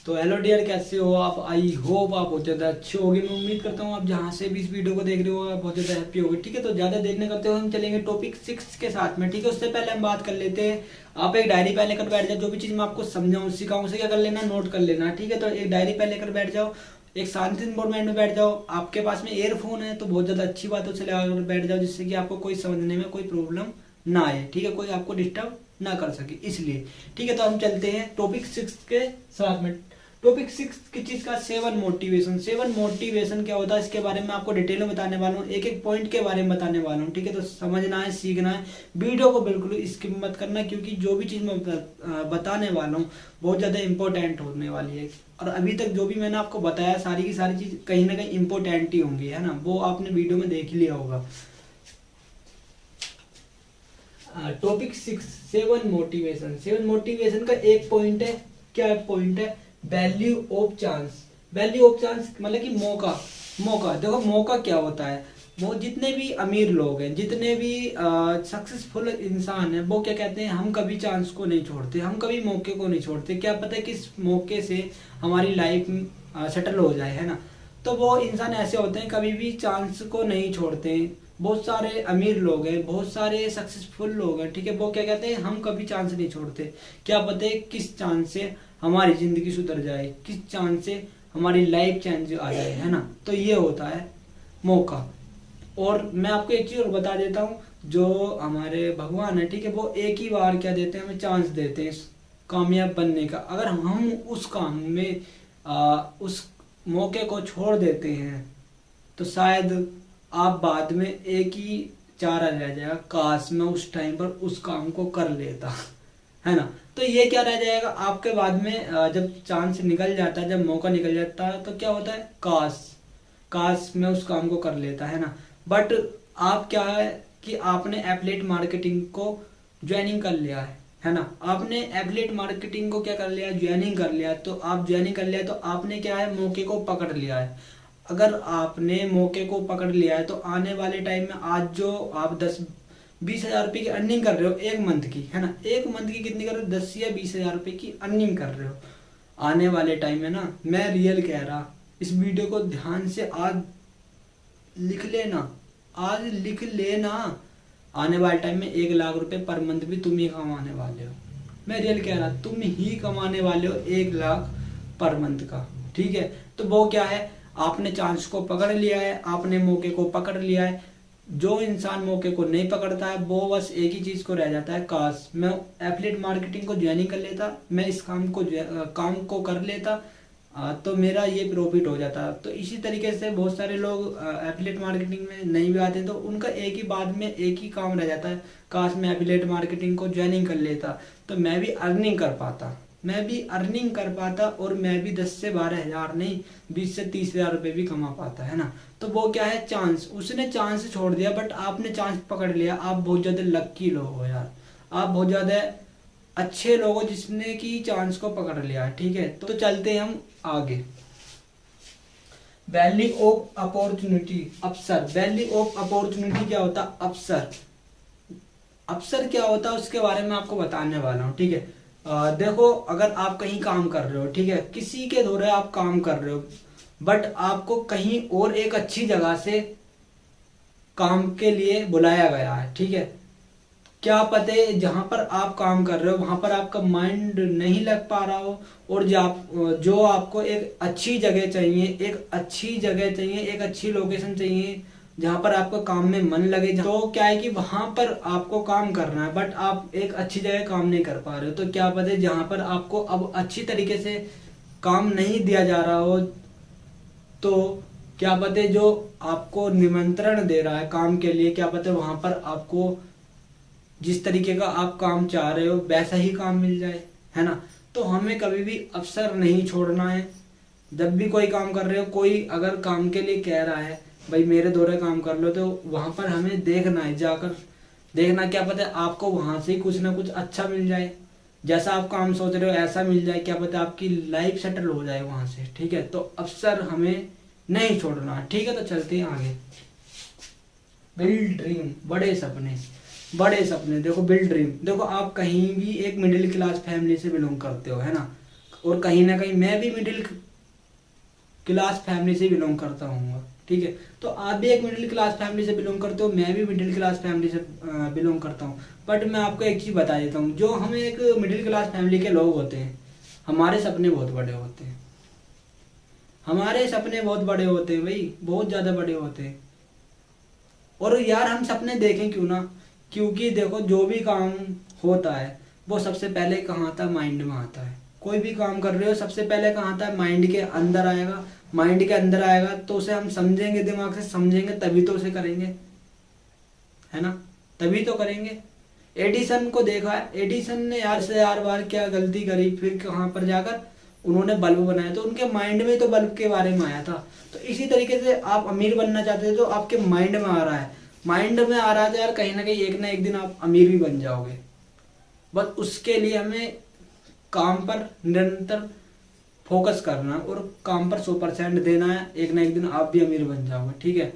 तो hello dear, कैसे हो आप? आई होप आप बहुत ज़्यादा अच्छे होगे। मैं उम्मीद करता हूँ आप जहाँ से भी इस वीडियो को देख रहे हो आप बहुत ज़्यादा हैप्पी होगे। ठीक है, तो ज़्यादा देर नहीं करते हुए हम चलेंगे टॉपिक 6 के साथ में। ठीक है, उससे पहले हम बात कर लेते हैं। आप एक डायरी पहले लेकर बैठ जाओ, जो भी चीज़ मैं आपको समझाऊँ सिखाऊँ उसे क्या कर लेना, नोट कर लेना। ठीक है, तो एक डायरी पहले लेकर बैठ जाओ, एक शांति इन्वायरमेंट में बैठ जाओ। आपके पास में ईयरफोन है तो बहुत ज़्यादा अच्छी बात है, उसे लगा बैठ जाओ, जिससे कि आपको कोई समझने में कोई प्रॉब्लम ना आए। ठीक है, कोई आपको डिस्टर्ब ना कर सके इसलिए। ठीक है, तो हम चलते हैं टॉपिक 6 के साथ में। टॉपिक 6 की चीज का 7 मोटिवेशन। 7 मोटिवेशन क्या होता है इसके बारे में आपको डिटेल में बताने वाला हूँ, एक एक पॉइंट के बारे में बताने वाला हूँ। ठीक है, तो समझना है, सीखना है, वीडियो को बिल्कुल स्किप मत करना, क्योंकि जो भी चीज मैं बताने वाला हूँ बहुत ज्यादा इंपॉर्टेंट होने वाली है। और अभी तक जो भी मैंने आपको बताया सारी की सारी चीज कहीं ना कहीं इंपॉर्टेंट ही होंगी, है ना, वो आपने वीडियो में देख लिया होगा। Topic 6, 7 motivation. 7 मोटिवेशन का एक पॉइंट है, क्या पॉइंट है? Value of chance. Value of chance मतलब कि मौका। मौका देखो, मौका क्या होता है? वो जितने भी अमीर लोग हैं, जितने भी सक्सेसफुल इंसान हैं, वो क्या कहते हैं, हम कभी चांस को नहीं छोड़ते, हम कभी मौके को नहीं छोड़ते। क्या पता है किस मौके से हमारी लाइफ सेटल हो जाए, है ना। तो वो इंसान ऐसे होते हैं, कभी भी चांस को नहीं छोड़ते हैं। बहुत सारे अमीर लोग हैं, बहुत सारे सक्सेसफुल लोग हैं, ठीक है, वो क्या कहते हैं, हम कभी चांस नहीं छोड़ते। क्या पता है किस चांस से हमारी जिंदगी सुधर जाए, किस चांस से हमारी लाइफ चेंज आ जाए, है ना। तो ये होता है मौका। और मैं आपको एक चीज और बता देता हूँ, जो हमारे भगवान है, ठीक है, वो एक ही बार क्या देते हैं, हमें चांस देते हैं कामयाब बनने का। अगर हम उस काम में उस मौके को छोड़ देते हैं तो शायद आप बाद में एक ही चारा रह जाएगा, काश मैं उस टाइम पर उस काम को कर लेता, है ना। तो ये क्या रह जाएगा आपके बाद में, जब चांस निकल जाता है, जब मौका निकल जाता है, तो क्या होता है, काश काश मैं उस काम को कर लेता, है ना। बट आप क्या है कि आपने एफिलिएट मार्केटिंग को ज्वाइनिंग कर लिया है ना। आपने एफिलिएट मार्केटिंग को क्या कर लिया, ज्वाइनिंग कर लिया। तो आप ज्वाइनिंग कर लिया तो आपने क्या है, मौके को पकड़ लिया है। अगर आपने मौके को पकड़ लिया है तो आने वाले टाइम में आज जो आप 10-20 हज़ार रुपये की अर्निंग कर रहे हो एक मंथ की, है ना, एक मंथ की कितनी कर रहे हो, 10 या 20 हज़ार रुपये की अर्निंग कर रहे हो। आने वाले टाइम में ना, मैं रियल कह रहा, इस वीडियो को ध्यान से आज लिख लेना, आज लिख लेना। आने वाले टाइम में 1 लाख रुपए पर मंथ भी तुम ही कमाने वाले हो। मैं रियल कह रहा, तुम ही कमाने वाले हो 1 लाख पर मंथ का। ठीक है, तो वो क्या है, आपने चांस को पकड़ लिया है, आपने मौके को पकड़ लिया है। जो इंसान मौके को नहीं पकड़ता है वो बस एक ही चीज को रह जाता है, काश मैं एफिलिएट मार्केटिंग को ज्वाइनिंग कर लेता, मैं इस काम को कर लेता, तो मेरा ये प्रॉफिट हो जाता। तो इसी तरीके से बहुत सारे लोग एफिलिएट मार्केटिंग में नहीं भी आते, तो उनका एक ही बाद में एक ही काम रह जाता है, काश मैं एफिलिएट मार्केटिंग को ज्वाइनिंग कर लेता तो मैं भी अर्निंग कर पाता, मैं भी अर्निंग कर पाता, और मैं भी 10 से 12 हज़ार नहीं, 20 से 30 हज़ार रुपये भी कमा पाता, है ना। तो वो क्या है, चांस। उसने चांस छोड़ दिया, बट आपने चांस पकड़ लिया। आप बहुत ज्यादा लक्की लोग हो यार, आप बहुत ज्यादा अच्छे लोग हो जिसने की चांस को पकड़ लिया है। ठीक है, तो चलते हैं हम आगे। वैल्यू ऑफ अपॉर्चुनिटी, अवसर। वैल्यू ऑफ अपॉर्चुनिटी क्या होता है, अवसर। अवसर क्या होता है उसके बारे में आपको बताने वाला हूँ। ठीक है, देखो, अगर आप कहीं काम कर रहे हो, ठीक है, किसी के द्वारा आप काम कर रहे हो, बट आपको कहीं और एक अच्छी जगह से काम के लिए बुलाया गया है, ठीक है। क्या पता है जहां पर आप काम कर रहे हो वहां पर आपका माइंड नहीं लग पा रहा हो, और जो आपको एक अच्छी जगह चाहिए, एक अच्छी जगह चाहिए, एक अच्छी लोकेशन चाहिए जहां पर आपको काम में मन लगे। तो क्या है कि वहां पर आपको काम करना है, बट आप एक अच्छी जगह काम नहीं कर पा रहे हो। तो क्या पता है जहां पर आपको अब अच्छी तरीके से काम नहीं दिया जा रहा हो, तो क्या पता है जो आपको निमंत्रण दे रहा है काम के लिए, क्या पता है वहां पर आपको जिस तरीके का आप काम चाह रहे हो वैसा ही काम मिल जाए, है ना। तो हमें कभी भी अवसर नहीं छोड़ना है। जब भी कोई काम कर रहे हो, कोई अगर काम के लिए कह रहा है भाई मेरे द्वारा काम कर लो, तो वहां पर हमें देखना है, जाकर देखना, क्या पता है आपको वहां से ही कुछ ना कुछ अच्छा मिल जाए, जैसा आप काम सोच रहे हो ऐसा मिल जाए, क्या पता आपकी लाइफ सेटल हो जाए वहां से। ठीक है, तो अवसर हमें नहीं छोड़ना है। ठीक है, तो चलते हैं आगे। बिल्ड ड्रीम, बड़े सपने। बड़े सपने देखो, बिल्ड ड्रीम देखो, आप कहीं भी एक मिडिल क्लास फैमिली से बिलोंग करते हो, है ना, और कहीं ना कहीं मैं भी मिडिल क्लास फैमिली से बिलोंग करता हूँ, ठीक है। तो आप भी एक मिडिल क्लास फैमिली से बिलोंग करते हो, मैं भी मिडिल क्लास फैमिली से बिलोंग करता हूँ। बट मैं आपको एक चीज़ बता देता हूँ, जो हम एक मिडिल क्लास फैमिली के लोग होते हैं, हमारे सपने बहुत बड़े होते हैं। हमारे सपने बहुत बड़े होते हैं भाई, बहुत ज़्यादा बड़े होते हैं। और यार हम सपने देखें क्यों ना, क्योंकि देखो जो भी काम होता है वो सबसे पहले कहाँ आता है, माइंड में आता है। कोई भी काम कर रहे हो सबसे पहले कहाँ आता है, माइंड के अंदर आएगा। माइंड के अंदर आएगा तो उसे हम समझेंगे, दिमाग से समझेंगे, तभी तो उसे करेंगे, है ना, तभी तो करेंगे। एडिसन को देखा है, एडिसन ने यार से यार बार क्या गलती करी, फिर कहाँ पर जाकर उन्होंने बल्ब बनाया, तो उनके माइंड में तो बल्ब के बारे में आया था। तो इसी तरीके से आप अमीर बनना चाहते थे तो आपके माइंड में आ रहा है, माइंड में आ रहा है तो यार कहीं ना कहीं एक ना एक दिन आप अमीर भी बन जाओगे। बस उसके लिए हमें काम पर निरंतर फोकस करना है और काम पर 100% देना है, एक ना एक दिन आप भी अमीर बन जाओगे, ठीक है।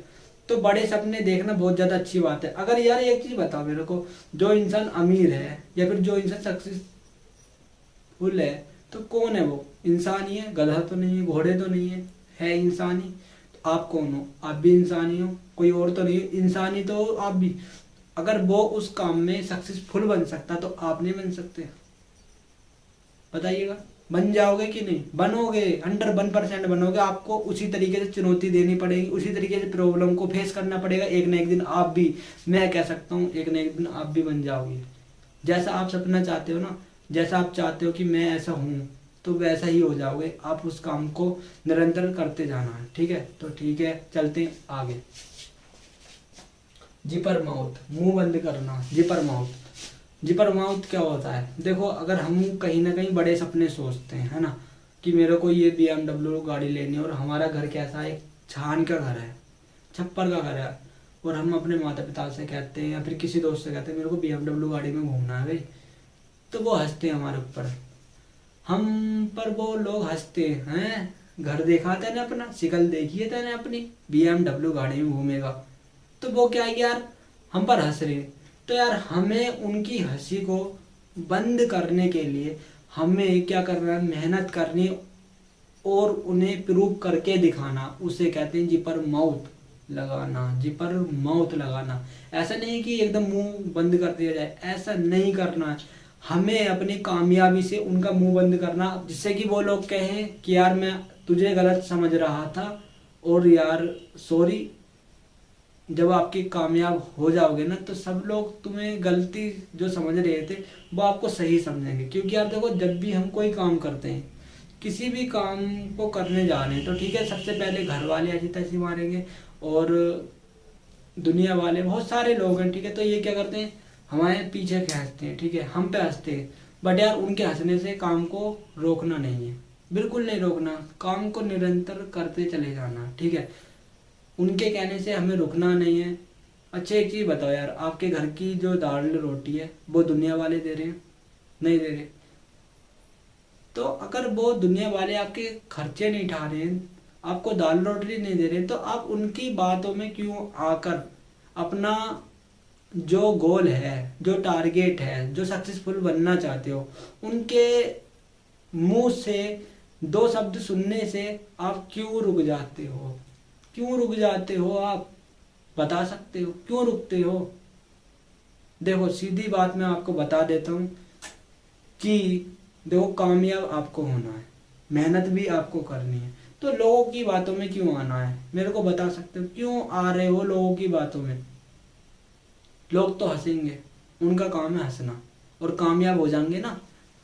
तो बड़े सपने देखना बहुत ज़्यादा अच्छी बात है। अगर यार एक चीज़ बताओ मेरे को, जो इंसान अमीर है या फिर जो इंसान सक्सेसफुल है, तो कौन है वो? इंसान ही है, गधा तो नहीं है, घोड़े तो नहीं है इंसान ही। तो आप कौन हो? आप भी इंसान ही हो, कोई और तो नहीं है, इंसान ही तो आप भी। अगर वो उस काम में सक्सेसफुल बन सकता तो आप नहीं बन सकते? बताइएगा, बन जाओगे कि नहीं? बनोगे, 101% बनोगे। आपको उसी तरीके से चुनौती देनी पड़ेगी, उसी तरीके से प्रॉब्लम को फेस करना पड़ेगा। एक ना एक दिन आप भी, मैं कह सकता हूँ, एक ना एक दिन आप भी बन जाओगे। जैसा आप सपना चाहते हो ना, जैसा आप चाहते हो कि मैं ऐसा हूँ, तो वैसा ही हो जाओगे। आप उस काम को निरंतर करते जाना है, ठीक है। तो ठीक है, चलते हैं आगे। जिपर माउथ, मुंह बंद करना, जिपर माउथ। जिपर माउथ क्या होता है? देखो, अगर हम कहीं ना कहीं बड़े सपने सोचते हैं, है ना, कि मेरे को ये BMW गाड़ी लेनी है, और हमारा घर कैसा है, छान का घर है, छप्पर का घर है, और हम अपने माता पिता से कहते हैं या फिर किसी दोस्त से कहते हैं मेरे को BMW गाड़ी में घूमना है भाई, तो वो हंसते हैं हमारे ऊपर, हम पर वो लोग हंसते हैं। घर देखा था ना अपना, शिकल देखी है ना अपनी, BMW गाड़ी में घूमेगा, तो वो क्या है यार, हम पर हंस रहे हैं। तो यार हमें उनकी हंसी को बंद करने के लिए हमें क्या करना है, मेहनत करनी और उन्हें प्रूव करके दिखाना। उसे कहते हैं जिपर माउथ लगाना, जिपर माउथ लगाना। ऐसा नहीं कि एकदम मुंह बंद कर दिया जाए, ऐसा नहीं करना है। हमें अपनी कामयाबी से उनका मुंह बंद करना, जिससे कि वो लोग कहें कि यार मैं तुझे गलत समझ रहा था, और यार सॉरी। जब आपकी कामयाब हो जाओगे ना, तो सब लोग तुम्हें गलती जो समझ रहे थे वो आपको सही समझेंगे। क्योंकि यार देखो, जब भी हम कोई काम करते हैं, किसी भी काम को करने जा रहे हैं, तो ठीक है, सबसे पहले घर वाले ऐसी तैसी मारेंगे, और दुनिया वाले बहुत सारे लोग हैं, ठीक है। तो ये क्या करते हैं, हमारे पीछे खींचते हैं, ठीक है, हम पे हंसते हैं। बट यार उनके हंसने से काम को रोकना नहीं है, बिल्कुल नहीं रोकना, काम को निरंतर करते चले जाना, ठीक है। उनके कहने से हमें रुकना नहीं है। अच्छा एक चीज़ बताओ यार, आपके घर की जो दाल रोटी है वो दुनिया वाले दे रहे हैं? नहीं दे रहे। तो अगर वो दुनिया वाले आपके खर्चे नहीं उठा रहे हैं, आपको दाल रोटी नहीं दे रहे, तो आप उनकी बातों में क्यों आकर अपना जो गोल है, जो टारगेट है, जो सक्सेसफुल बनना चाहते हो, उनके मुंह से 2 शब्द सुनने से आप क्यों रुक जाते हो? क्यों रुक जाते हो? आप बता सकते हो क्यों रुकते हो? देखो सीधी बात मैं आपको बता देता हूँ कि देखो, कामयाब आपको होना है, मेहनत भी आपको करनी है, तो लोगों की बातों में क्यों आना है? मेरे को बता सकते हो क्यों आ रहे हो लोगों की बातों में? लोग तो हंसेंगे, उनका काम है हंसना, और कामयाब हो जाएंगे ना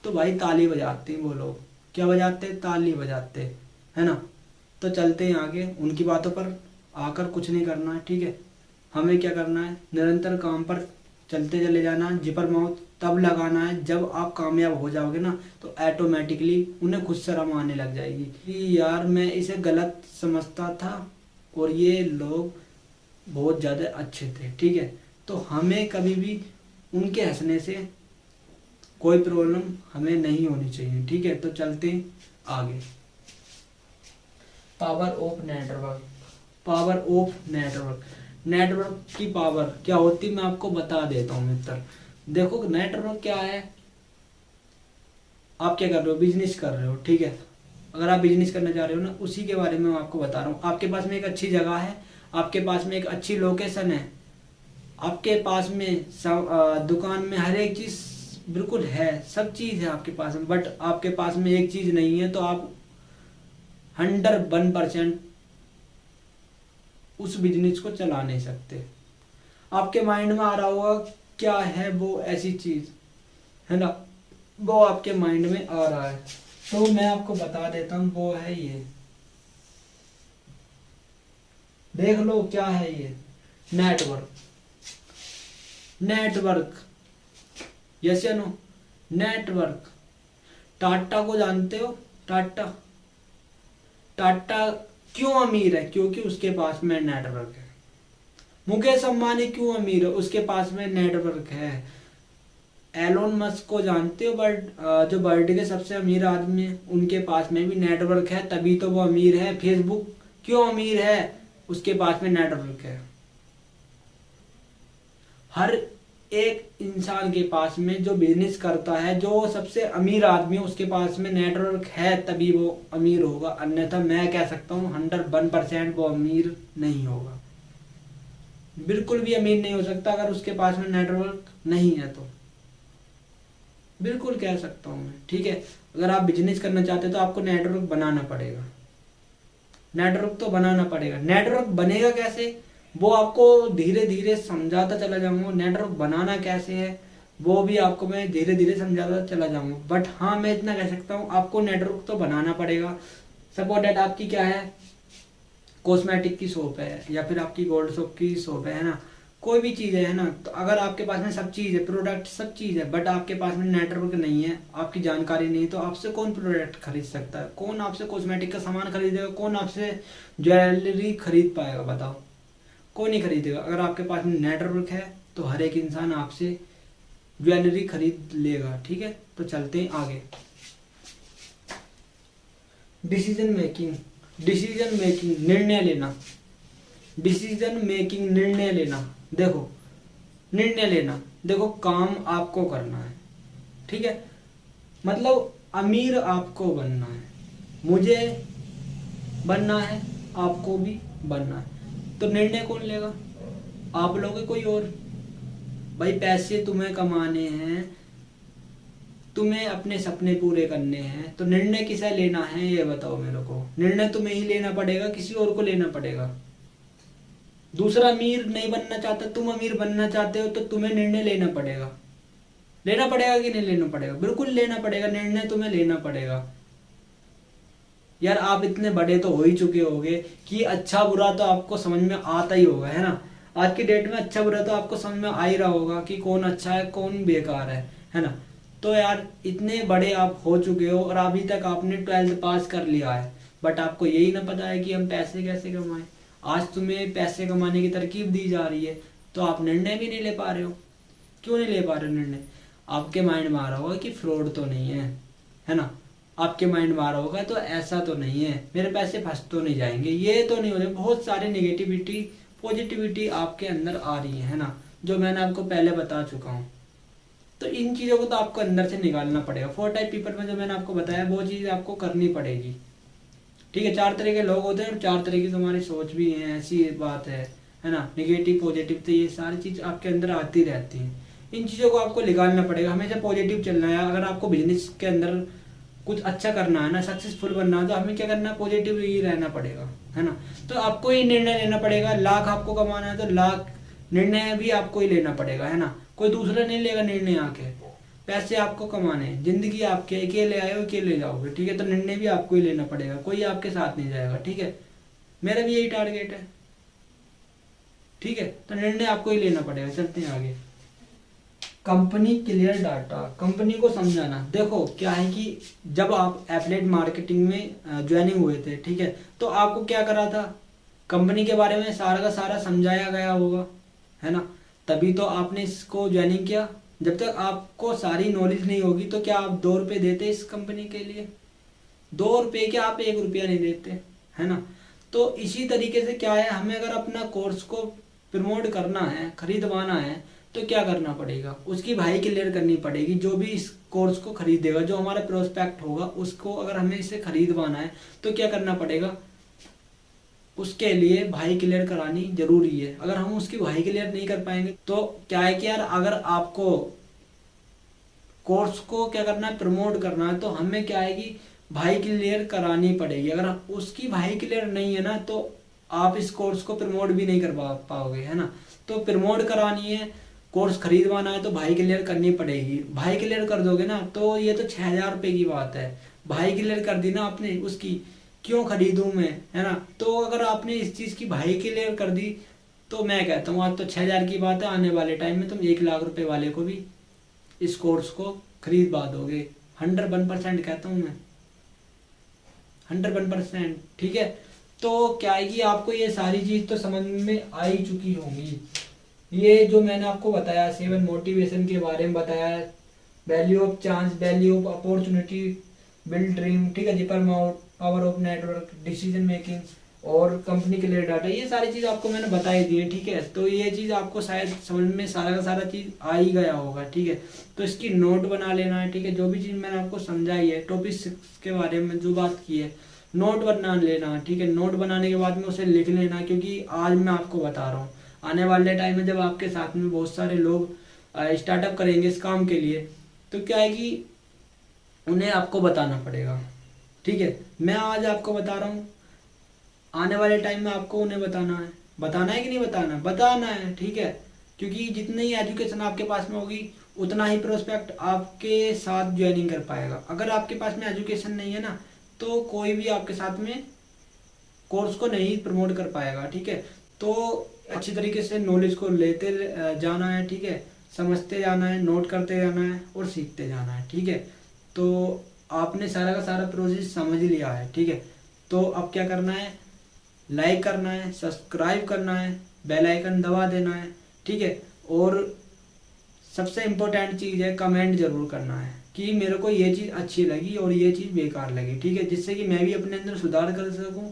तो भाई ताली बजाते हैं वो लोग। क्या बजाते हैं? ताली बजाते हैं, है ना। तो चलते हैं आगे, उनकी बातों पर आकर कुछ नहीं करना है, ठीक है। हमें क्या करना है, निरंतर काम पर चलते चले जाना है। जिपर माउथ तब लगाना है जब आप कामयाब हो जाओगे ना, तो ऐटोमेटिकली उन्हें खुद शर्म आने लग जाएगी कि यार मैं इसे गलत समझता था और ये लोग बहुत ज़्यादा अच्छे थे, ठीक है। तो हमें कभी भी उनके हंसने से कोई प्रॉब्लम हमें नहीं होनी चाहिए, ठीक है। तो चलते हैं आगे। Power of network, power of network. Network की पावर क्या होती मैं आपको बता देता हूँ मित्र। देखो नेटवर्क क्या है, आप क्या कर रहे हो, बिजनेस कर रहे हो, ठीक है। अगर आप बिजनेस करना चाह रहे हो ना, उसी के बारे में मैं आपको बता रहा हूँ। आपके पास में एक अच्छी जगह है, आपके पास में एक अच्छी लोकेशन है, आपके पास में दुकान में हर एक चीज बिल्कुल है, सब चीज है आपके पास में, बट आपके पास में एक चीज नहीं है, तो आप 101% उस बिजनेस को चला नहीं सकते। आपके माइंड में आ रहा होगा क्या है वो ऐसी चीज, है ना, वो आपके माइंड में आ रहा है, तो मैं आपको बता देता हूँ। वो है ये, देख लो क्या है ये, नेटवर्क। नेटवर्क, यस या नो, नेटवर्क। टाटा को जानते हो, टाटा। टाटा क्यों अमीर है, क्योंकि उसके पास में नेटवर्क है। मुकेश अंबानी क्यों अमीर है, उसके पास में नेटवर्क है। एलोन मस्क को जानते हो, बट जो वर्ल्ड के सबसे अमीर आदमी है, उनके पास में भी नेटवर्क है, तभी तो वो अमीर है। फेसबुक क्यों अमीर है, उसके पास में नेटवर्क है। हर एक इंसान के पास में जो बिजनेस करता है, जो सबसे अमीर आदमी है, उसके पास में नेटवर्क है, तभी वो अमीर होगा। अन्यथा मैं कह सकता हूँ 101% वो अमीर नहीं होगा, बिल्कुल भी अमीर नहीं हो सकता अगर उसके पास में नेटवर्क नहीं है तो, बिल्कुल कह सकता हूँ मैं, ठीक है। अगर आप बिजनेस करना चाहते हो तो आपको नेटवर्क बनाना पड़ेगा, नेटवर्क तो बनाना पड़ेगा। नेटवर्क बनेगा कैसे, वो आपको धीरे धीरे समझाता चला जाऊंगा। नेटवर्क बनाना कैसे है वो भी आपको मैं धीरे धीरे समझाता चला जाऊंगा, बट हाँ मैं इतना कह सकता हूँ, आपको नेटवर्क तो बनाना पड़ेगा। सपोज डेट आपकी क्या है, कॉस्मेटिक की शॉप है, या फिर आपकी गोल्ड शॉप की शॉप है ना, कोई भी चीज़ है ना, तो अगर आपके पास में सब चीज़ है, प्रोडक्ट सब चीज़ है, बट आपके पास में नेटवर्क नहीं है, आपकी जानकारी नहीं, तो आपसे कौन प्रोडक्ट खरीद सकता है, कौन आपसे कॉस्मेटिक का सामान खरीदेगा, कौन आपसे ज्वेलरी खरीद पाएगा, बताओ, कोई नहीं खरीदेगा। अगर आपके पास में नेटवर्क है तो हर एक इंसान आपसे ज्वेलरी खरीद लेगा, ठीक है। तो चलते हैं आगे। डिसीजन मेकिंग, डिसीजन मेकिंग निर्णय लेना, डिसीजन मेकिंग निर्णय लेना। देखो निर्णय लेना, देखो काम आपको करना है, ठीक है, मतलब अमीर आपको बनना है, मुझे बनना है, आपको भी बनना है, तो निर्णय कौन लेगा, आप लोगे कोई और। भाई पैसे तुम्हें कमाने हैं, तुम्हें अपने सपने पूरे करने हैं, तो निर्णय किसे लेना है ये बताओ मेरे को। निर्णय तुम्हें ही लेना पड़ेगा, किसी और को लेना पड़ेगा। दूसरा अमीर नहीं बनना चाहता, तुम अमीर बनना चाहते हो, तो तुम्हें निर्णय लेना पड़ेगा। लेना पड़ेगा कि नहीं लेना पड़ेगा, बिल्कुल लेना पड़ेगा, निर्णय तुम्हें लेना पड़ेगा। यार आप इतने बड़े तो हो ही चुके होगे कि अच्छा बुरा तो आपको समझ में आता ही होगा, है ना। आज की डेट में अच्छा बुरा तो आपको समझ में आ ही रहा होगा कि कौन अच्छा है कौन बेकार है ना। तो यार इतने बड़े आप हो चुके हो और अभी तक आपने 12th पास कर लिया है, बट आपको यही ना पता है कि हम पैसे कैसे कमाएं। आज तुम्हें पैसे कमाने की तरकीब दी जा रही है, तो आप निर्णय भी नहीं ले पा रहे हो। क्यों नहीं ले पा रहे हो निर्णय, आपके माइंड में आ रहा होगा कि फ्रॉड तो नहीं है ना, आपके माइंड में आ रहा होगा तो ऐसा तो नहीं है, मेरे पैसे फंस तो नहीं जाएंगे, ये तो नहीं हो रहे। बहुत सारे नेगेटिविटी पॉजिटिविटी आपके अंदर आ रही है ना, जो मैंने आपको पहले बता चुका हूँ। तो इन चीज़ों को तो आपको अंदर से निकालना पड़ेगा। 4 टाइप पीपल में जो मैंने आपको बताया वो चीज़ आपको करनी पड़ेगी, ठीक है। 4 तरह के लोग होते हैं और 4 तरह की तुम्हारी सोच भी है, ऐसी बात है ना। निगेटिव पॉजिटिव, तो ये सारी चीज़ आपके अंदर आती रहती हैं। इन चीज़ों को आपको निकालना पड़ेगा, हमेशा पॉजिटिव चलना है। अगर आपको बिजनेस के अंदर कुछ अच्छा करना है ना, सक्सेसफुल बनना है, तो हमें क्या करना है, पॉजिटिव ही रहना पड़ेगा, है ना। तो आपको ही निर्णय लेना पड़ेगा। लाख आपको कमाना है तो लाख निर्णय भी आपको ही लेना पड़ेगा, है ना। कोई दूसरा नहीं लेगा निर्णय आके। पैसे आपको कमाने हैं, जिंदगी आपके, अकेले आए हो अकेले जाओगे, ठीक है। तो निर्णय भी आपको ही लेना पड़ेगा, कोई आपके साथ नहीं जाएगा, ठीक है। मेरा भी यही टारगेट है, ठीक है। तो निर्णय आपको ही लेना पड़ेगा। चलते हैं आगे। कंपनी क्लियर डाटा, कंपनी को समझाना। देखो क्या है कि जब आप एफिलिएट मार्केटिंग में ज्वाइनिंग हुए थे, ठीक है, तो आपको क्या करा था, कंपनी के बारे में सारा का सारा समझाया गया होगा, है ना। तभी तो आपने इसको ज्वाइनिंग किया। जब तक आपको सारी नॉलेज नहीं होगी तो क्या आप 2 रुपये देते इस कंपनी के लिए, 2 रुपये क्या आप 1 रुपया नहीं देते, है ना। तो इसी तरीके से क्या है, हमें अगर अपना कोर्स को प्रमोट करना है, खरीदवाना है, तो क्या करना पड़ेगा, उसकी भाई क्लियर करनी पड़ेगी। जो भी इस कोर्स को खरीदेगा, जो हमारा प्रोस्पेक्ट होगा, उसको अगर हमें इसे खरीदवाना है तो क्या करना पड़ेगा, उसके लिए भाई क्लियर करानी जरूरी है। अगर हम उसकी भाई क्लियर नहीं कर पाएंगे तो क्या है कि यार, अगर आपको कोर्स को क्या करना है, प्रमोट करना है, तो हमें क्या है कि भाई क्लियर करानी पड़ेगी। अगर उसकी भाई क्लियर नहीं है ना, तो आप इस कोर्स को प्रमोट भी नहीं कर पाओगे, है ना। तो प्रमोट करानी है, कोर्स खरीदवाना है, तो भाई क्लियर करनी पड़ेगी। भाई क्लियर कर दोगे ना, तो ये तो 6,000 रुपये की बात है। भाई क्लियर कर दी ना आपने, उसकी क्यों खरीदूं मैं, है ना। तो अगर आपने इस चीज़ की भाई क्लियर कर दी, तो मैं कहता हूँ आज तो 6,000 की बात है, आने वाले टाइम में तुम 1,00,000 रुपये वाले को भी इस कोर्स को खरीद पा दोगे। 101% कहता हूँ मैं, 101%। ठीक है, तो क्या है कि आपको ये सारी चीज़ तो समझ में आ ही चुकी होंगी। ये जो मैंने आपको बताया 7 मोटिवेशन के बारे में बताया, value of chance, value of opportunity, build dream, ठीक है जी, power of network, decision making और कंपनी के लिए डाटा, ये सारी चीज़ आपको मैंने बताई दी है। ठीक है, तो ये चीज़ आपको शायद समझ में सारा का सारा चीज़ आ ही गया होगा। ठीक है, तो इसकी नोट बना लेना है। ठीक है, जो भी चीज़ मैंने आपको समझाई है, टॉपिक 6 के बारे में जो बात की है, नोट बना लेना। ठीक है, नोट बनाने के बाद में उसे लिख लेना, क्योंकि आज मैं आपको बता रहा हूँ, आने वाले टाइम में जब आपके साथ में बहुत सारे लोग स्टार्टअप करेंगे इस काम के लिए, तो क्या है कि उन्हें आपको बताना पड़ेगा। ठीक है, मैं आज आपको बता रहा हूँ, आने वाले टाइम में आपको उन्हें बताना है कि नहीं बताना, बताना है। ठीक है, क्योंकि जितनी ही एजुकेशन आपके पास में होगी, उतना ही प्रोस्पेक्ट आपके साथ ज्वाइनिंग कर पाएगा। अगर आपके पास में एजुकेशन नहीं है ना, तो कोई भी आपके साथ में कोर्स को नहीं प्रमोट कर पाएगा। ठीक है, तो अच्छी तरीके से नॉलेज को लेते जाना है। ठीक है, समझते जाना है, नोट करते जाना है और सीखते जाना है। ठीक है, तो आपने सारा का सारा प्रोसेस समझ लिया है। ठीक है, तो अब क्या करना है, लाइक करना है, सब्सक्राइब करना है, बेल आइकन दबा देना है। ठीक है, और सबसे इम्पोर्टेंट चीज़ है, कमेंट जरूर करना है कि मेरे को ये चीज़ अच्छी लगी और ये चीज़ बेकार लगी। ठीक है, जिससे कि मैं भी अपने अंदर सुधार कर सकूं।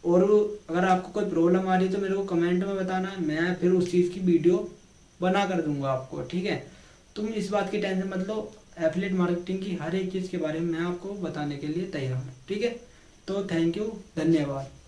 और अगर आपको कोई प्रॉब्लम आ रही है तो मेरे को कमेंट में बताना है, मैं फिर उस चीज़ की वीडियो बना कर दूंगा आपको। ठीक है, तुम इस बात की टेंशन मत लो, एफिलिएट मार्केटिंग की हर एक चीज़ के बारे में मैं आपको बताने के लिए तैयार हूँ। ठीक है, तो थैंक यू, धन्यवाद।